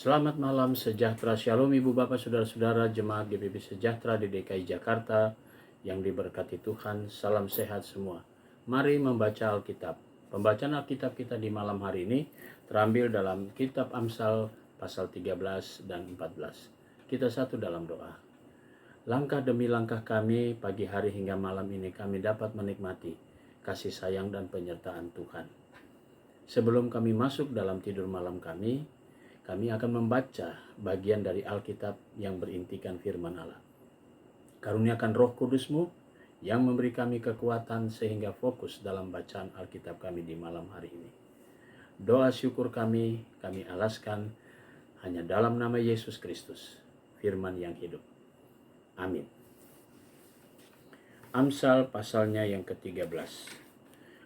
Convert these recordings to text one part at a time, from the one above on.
Selamat malam sejahtera, Shalom Ibu Bapak Saudara-saudara Jemaat GBB Sejahtera di DKI Jakarta yang diberkati Tuhan. Salam sehat semua. Mari membaca Alkitab. Pembacaan Alkitab kita di malam hari ini terambil dalam kitab Amsal pasal 13 dan 14. Kita satu dalam doa. Langkah demi langkah kami pagi hari hingga malam ini kami dapat menikmati kasih sayang dan penyertaan Tuhan. Sebelum kami masuk dalam tidur malam kami akan membaca bagian dari Alkitab yang berintikan firman Allah. Karuniakan Roh Kudus-Mu yang memberi kami kekuatan sehingga fokus dalam bacaan Alkitab kami di malam hari ini. Doa syukur kami alaskan hanya dalam nama Yesus Kristus, firman yang hidup. Amin. Amsal pasalnya yang ke-13.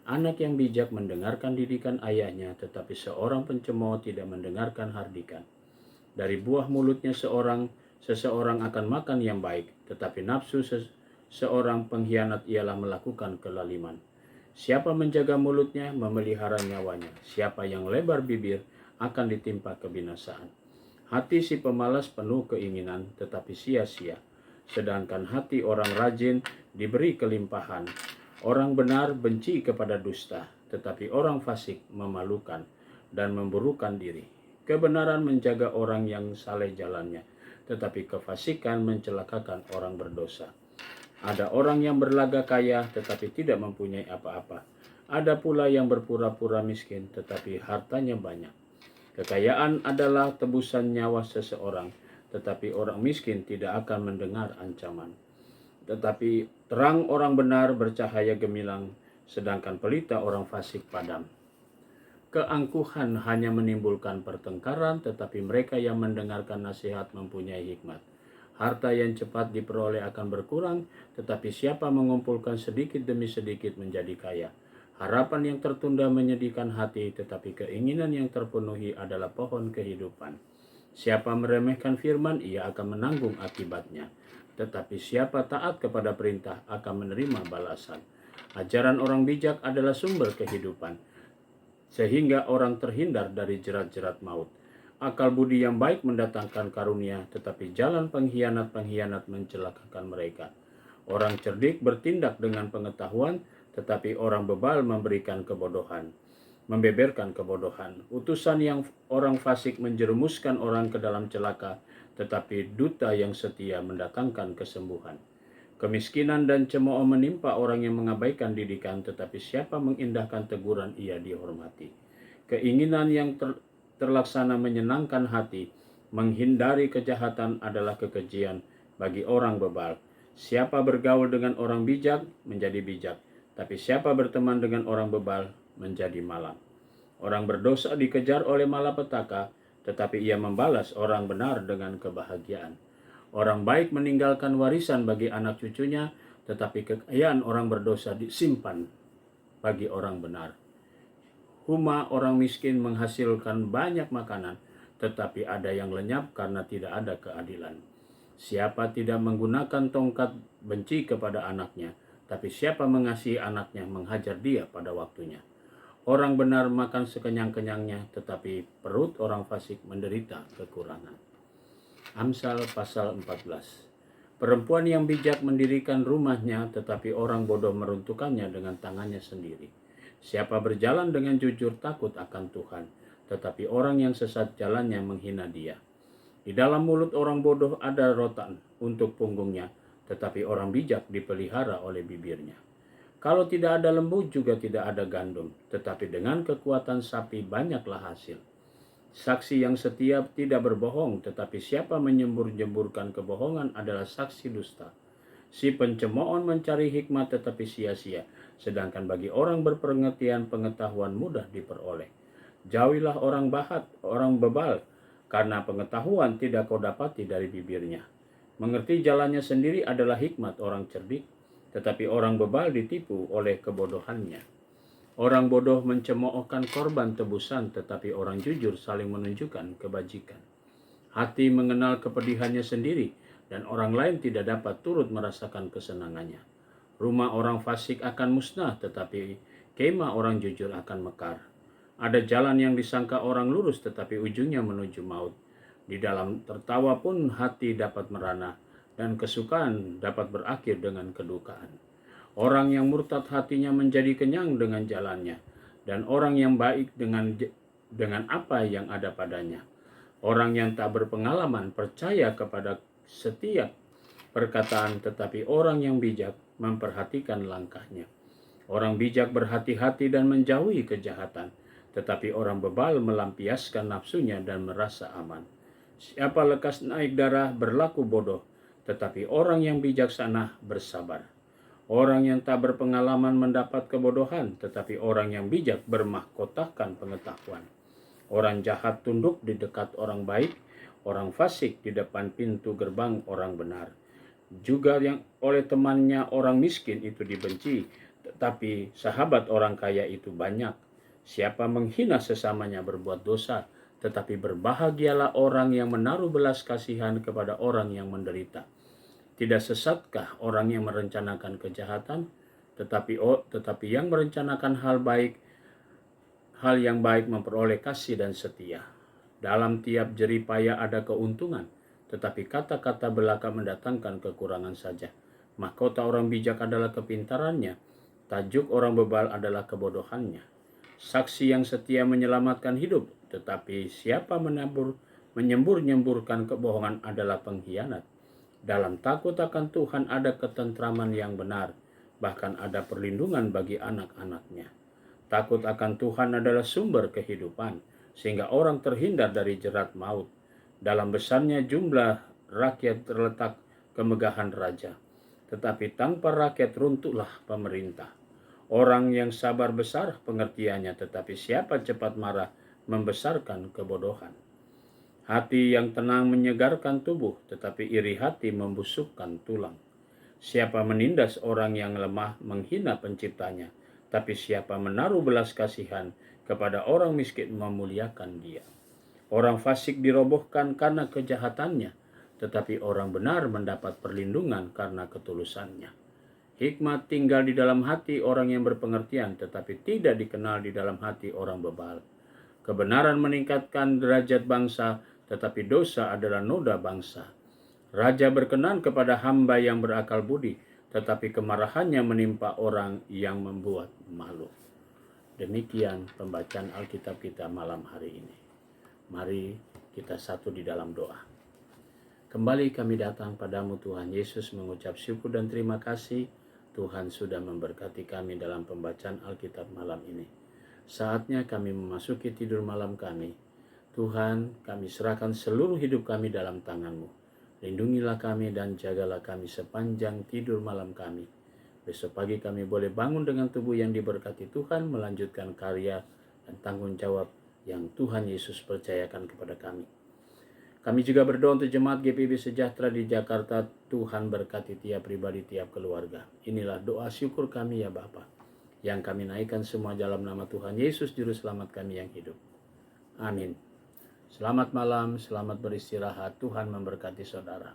Anak yang bijak mendengarkan didikan ayahnya, tetapi seorang pencemooh tidak mendengarkan hardikan. Dari buah mulutnya seseorang akan makan yang baik, tetapi nafsu seorang pengkhianat ialah melakukan kelaliman. Siapa menjaga mulutnya memelihara nyawanya, siapa yang lebar bibir akan ditimpa kebinasaan. Hati si pemalas penuh keinginan, tetapi sia-sia, sedangkan hati orang rajin diberi kelimpahan. Orang benar benci kepada dusta, tetapi orang fasik memalukan dan memburukan diri. Kebenaran menjaga orang yang saleh jalannya, tetapi kefasikan mencelakakan orang berdosa. Ada orang yang berlagak kaya, tetapi tidak mempunyai apa-apa. Ada pula yang berpura-pura miskin, tetapi hartanya banyak. Kekayaan adalah tebusan nyawa seseorang, tetapi orang miskin tidak akan mendengar ancaman. Tetapi terang orang benar bercahaya gemilang, sedangkan pelita orang fasik padam. Keangkuhan hanya menimbulkan pertengkaran, tetapi mereka yang mendengarkan nasihat mempunyai hikmat. Harta yang cepat diperoleh akan berkurang, tetapi siapa mengumpulkan sedikit demi sedikit menjadi kaya. Harapan yang tertunda menyedihkan hati, tetapi keinginan yang terpenuhi adalah pohon kehidupan. Siapa meremehkan firman, ia akan menanggung akibatnya. Tetapi siapa taat kepada perintah akan menerima balasan. Ajaran orang bijak adalah sumber kehidupan, sehingga orang terhindar dari jerat-jerat maut. Akal budi yang baik mendatangkan karunia, tetapi jalan pengkhianat mencelakakan mereka. Orang cerdik bertindak dengan pengetahuan, tetapi orang bebal memberberkan kebodohan. Utusan yang orang fasik menjerumuskan orang ke dalam celaka, tetapi duta yang setia mendatangkan kesembuhan. Kemiskinan dan cemooh menimpa orang yang mengabaikan didikan, tetapi siapa mengindahkan teguran ia dihormati. Keinginan yang terlaksana menyenangkan hati, menghindari kejahatan adalah kekejian bagi orang bebal. Siapa bergaul dengan orang bijak menjadi bijak, tapi siapa berteman dengan orang bebal menjadi malang. Orang berdosa dikejar oleh malapetaka, tetapi ia membalas orang benar dengan kebahagiaan. Orang baik meninggalkan warisan bagi anak cucunya, tetapi kekayaan orang berdosa disimpan bagi orang benar. Huma orang miskin menghasilkan banyak makanan, tetapi ada yang lenyap karena tidak ada keadilan. Siapa tidak menggunakan tongkat benci kepada anaknya, tapi siapa mengasihi anaknya menghajar dia pada waktunya. Orang benar makan sekenyang-kenyangnya, tetapi perut orang fasik menderita kekurangan. Amsal pasal 14. Perempuan yang bijak mendirikan rumahnya, tetapi orang bodoh meruntuhkannya dengan tangannya sendiri. Siapa berjalan dengan jujur takut akan Tuhan, tetapi orang yang sesat jalannya menghina dia. Di dalam mulut orang bodoh ada rotan untuk punggungnya, tetapi orang bijak dipelihara oleh bibirnya. Kalau tidak ada lembu juga tidak ada gandum, tetapi dengan kekuatan sapi banyaklah hasil. Saksi yang setia tidak berbohong, tetapi siapa menyembur-nyemburkan kebohongan adalah saksi dusta. Si pencemooh mencari hikmat tetapi sia-sia, sedangkan bagi orang berpengertian pengetahuan mudah diperoleh. Jauhilah orang bebal, karena pengetahuan tidak kau dapati dari bibirnya. Mengerti jalannya sendiri adalah hikmat orang cerdik, tetapi orang bebal ditipu oleh kebodohannya. Orang bodoh mencemoohkan korban tebusan, tetapi orang jujur saling menunjukkan kebajikan. Hati mengenal kepedihannya sendiri, dan orang lain tidak dapat turut merasakan kesenangannya. Rumah orang fasik akan musnah, tetapi kemah orang jujur akan mekar. Ada jalan yang disangka orang lurus, tetapi ujungnya menuju maut. Di dalam tertawa pun hati dapat merana, dan kesukaan dapat berakhir dengan kedukaan. Orang yang murtad hatinya menjadi kenyang dengan jalannya, dan orang yang baik dengan apa yang ada padanya. Orang yang tak berpengalaman percaya kepada setiap perkataan, tetapi orang yang bijak memperhatikan langkahnya. Orang bijak berhati-hati dan menjauhi kejahatan, tetapi orang bebal melampiaskan nafsunya dan merasa aman. Siapa lekas naik darah berlaku bodoh, tetapi orang yang bijaksana bersabar. Orang yang tak berpengalaman mendapat kebodohan, tetapi orang yang bijak bermahkotakan pengetahuan. Orang jahat tunduk di dekat orang baik, orang fasik di depan pintu gerbang orang benar. Juga yang oleh temannya orang miskin itu dibenci, tetapi sahabat orang kaya itu banyak. Siapa menghina sesamanya berbuat dosa, tetapi berbahagialah orang yang menaruh belas kasihan kepada orang yang menderita. Tidak sesatkah orang yang merencanakan kejahatan, tetapi yang merencanakan hal yang baik memperoleh kasih dan setia. Dalam tiap jeripaya ada keuntungan, tetapi kata-kata belaka mendatangkan kekurangan saja. Mahkota orang bijak adalah kepintarannya, tajuk orang bebal adalah kebodohannya. Saksi yang setia menyelamatkan hidup, tetapi siapa menyembur-nyemburkan kebohongan adalah pengkhianat. Dalam takut akan Tuhan ada ketentraman yang benar, bahkan ada perlindungan bagi anak-anaknya. Takut akan Tuhan adalah sumber kehidupan, sehingga orang terhindar dari jerat maut. Dalam besarnya jumlah rakyat terletak kemegahan raja, tetapi tanpa rakyat runtuhlah pemerintah. Orang yang sabar besar pengertiannya, tetapi siapa cepat marah membesarkan kebodohan. Hati yang tenang menyegarkan tubuh, tetapi iri hati membusukkan tulang. Siapa menindas orang yang lemah menghina penciptanya, tapi siapa menaruh belas kasihan kepada orang miskin memuliakan dia. Orang fasik dirobohkan karena kejahatannya, tetapi orang benar mendapat perlindungan karena ketulusannya. Hikmat tinggal di dalam hati orang yang berpengertian, tetapi tidak dikenal di dalam hati orang bebal. Kebenaran meningkatkan derajat bangsa, tetapi dosa adalah noda bangsa. Raja berkenan kepada hamba yang berakal budi, tetapi kemarahannya menimpa orang yang membuat malu. Demikian pembacaan Alkitab kita malam hari ini. Mari kita satu di dalam doa. Kembali kami datang padamu Tuhan Yesus mengucap syukur dan terima kasih. Tuhan sudah memberkati kami dalam pembacaan Alkitab malam ini. Saatnya kami memasuki tidur malam kami. Tuhan, kami serahkan seluruh hidup kami dalam tangan-Mu. Lindungilah kami dan jagalah kami sepanjang tidur malam kami. Besok pagi kami boleh bangun dengan tubuh yang diberkati Tuhan, melanjutkan karya dan tanggung jawab yang Tuhan Yesus percayakan kepada kami. Kami juga berdoa untuk jemaat GPIB Sejahtera di Jakarta. Tuhan berkati tiap pribadi, tiap keluarga. Inilah doa syukur kami ya Bapa, yang kami naikkan semua dalam nama Tuhan Yesus, Juru Selamat kami yang hidup. Amin. Selamat malam, selamat beristirahat. Tuhan memberkati saudara.